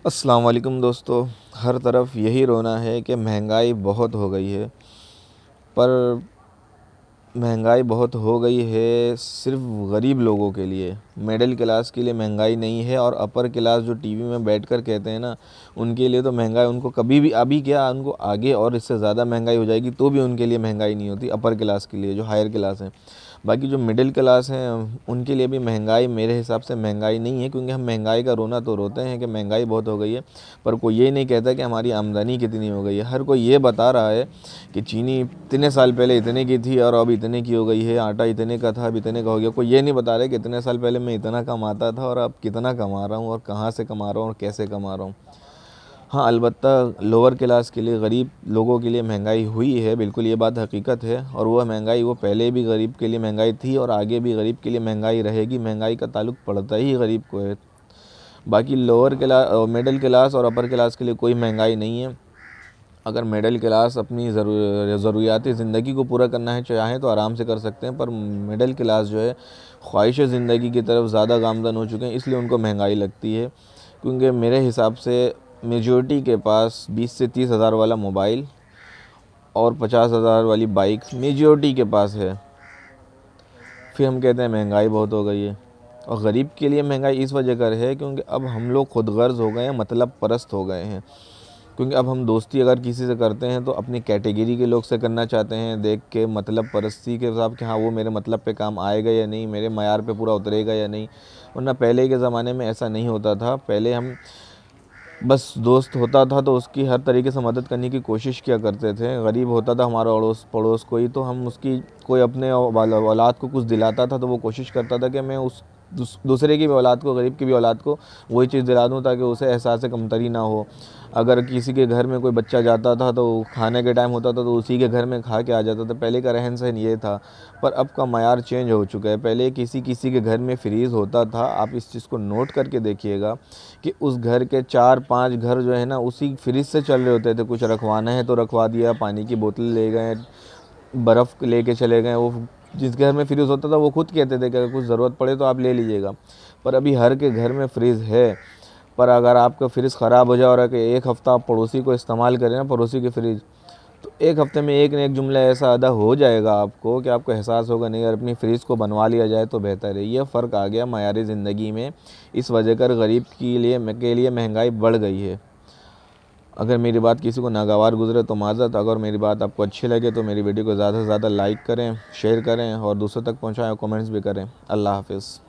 अस्सलाम वालेकुम दोस्तों। हर तरफ यही रोना है कि महंगाई बहुत हो गई है। पर महंगाई बहुत हो गई है सिर्फ गरीब लोगों के लिए, मिडिल क्लास के लिए महंगाई नहीं है। और अपर क्लास जो टीवी में बैठकर कहते हैं ना, उनके लिए तो महंगाई, उनको कभी भी, अभी क्या, उनको आगे और इससे ज़्यादा महंगाई हो जाएगी तो भी उनके लिए महंगाई नहीं होती, अपर क्लास के लिए, जो हायर क्लास है। बाकी जो मिडिल क्लास हैं उनके लिए भी महंगाई मेरे हिसाब से महंगाई नहीं है, क्योंकि हम महंगाई का रोना तो रोते हैं कि महंगाई बहुत हो गई है, पर कोई ये नहीं कहता कि हमारी आमदनी कितनी हो गई है। हर कोई ये बता रहा है कि चीनी इतने साल पहले इतने की थी और अब इतने की हो गई है, आटा इतने का था अब इतने का हो गया। कोई ये नहीं बता रहा कि इतने साल पहले मैं इतना कमाता था और अब कितना कमा रहा हूँ और कहाँ से कमा रहा हूँ और कैसे कमा रहा हूँ। हाँ, अलबत्ता लोअर क्लास के लिए, गरीब लोगों के लिए महंगाई हुई है, बिल्कुल ये बात हकीकत है। और वह महंगाई, वो पहले भी गरीब के लिए महंगाई थी और आगे भी गरीब के लिए महंगाई रहेगी। महंगाई का ताल्लुक पड़ता ही गरीब को है। बाकी लोअर क्लास, मिडिल क्लास और अपर क्लास के लिए कोई महंगाई नहीं है। अगर मिडिल क्लास अपनी ज़रूरियाती ज़िंदगी को पूरा करना है चाहें तो आराम से कर सकते हैं, पर मिडिल क्लास जो है ख्वाहिश ज़िंदगी की तरफ ज़्यादा गामज़न हो चुके हैं, इसलिए उनको महंगाई लगती है। क्योंकि मेरे हिसाब से मेजॉरिटी के पास 20 से 30 हज़ार वाला मोबाइल और 50 हज़ार वाली बाइक मेजॉरिटी के पास है, फिर हम कहते हैं महंगाई बहुत हो गई है। और गरीब के लिए महंगाई इस वजह कर है क्योंकि अब हम लोग खुद गर्ज हो गए हैं, मतलब परस्त हो गए हैं। क्योंकि अब हम दोस्ती अगर किसी से करते हैं तो अपनी कैटेगरी के लोग से करना चाहते हैं, देख के, मतलब परस्ती के हिसाब कि हाँ वो मेरे मतलब पे काम आएगा या नहीं, मेरे मयार पे पूरा उतरेगा या नहीं। वरना पहले के ज़माने में ऐसा नहीं होता था। पहले हम बस दोस्त होता था तो उसकी हर तरीके से मदद करने की कोशिश किया करते थे। गरीब होता था हमारा अड़ोस पड़ोस कोई, तो हम उसकी, कोई अपने औलाद को कुछ दिलाता था तो वो कोशिश करता था कि मैं उस दूसरे की भी औलाद को, गरीब की भी औलाद को वही चीज़ दिला दूँ ताकि उसे एहसास कमतरी ना हो। अगर किसी के घर में कोई बच्चा जाता था तो खाने के टाइम होता था तो उसी के घर में खा के आ जाता था। पहले का रहन सहन ये था। पर अब का मयार चेंज हो चुका है। पहले किसी किसी के घर में फ्रीज़ होता था, आप इस चीज़ को नोट करके देखिएगा कि उस घर के 4-5 घर जो है ना उसी फ्रिज से चल रहे होते थे। कुछ रखवाना है तो रखवा दिया, पानी की बोतल ले गए, बर्फ़ लेके चले गए। वो जिस घर में फ्रिज होता था वो खुद कहते थे कि अगर कुछ ज़रूरत पड़े तो आप ले लीजिएगा। पर अभी हर के घर में फ्रिज है। पर अगर आपका फ्रिज ख़राब हो जाए और कि एक हफ़्ता आप पड़ोसी को इस्तेमाल करें ना, पड़ोसी की फ्रिज, तो एक हफ़्ते में एक न एक जुमला ऐसा अदा हो जाएगा आपको कि आपको एहसास होगा नहीं यार, अपनी फ्रिज को बनवा लिया जाए तो बेहतर है। यह फ़र्क आ गया मयारी ज़िंदगी में। इस वजह कर गरीब के लिए महंगाई बढ़ गई है। अगर मेरी बात किसी को नागवार गुजरे तो माज़रत। अगर मेरी बात आपको अच्छी लगे तो मेरी वीडियो को ज़्यादा से ज़्यादा लाइक करें, शेयर करें और दूसरों तक पहुँचाएँ और कमेंट्स भी करें। अल्लाह हाफ़िज़।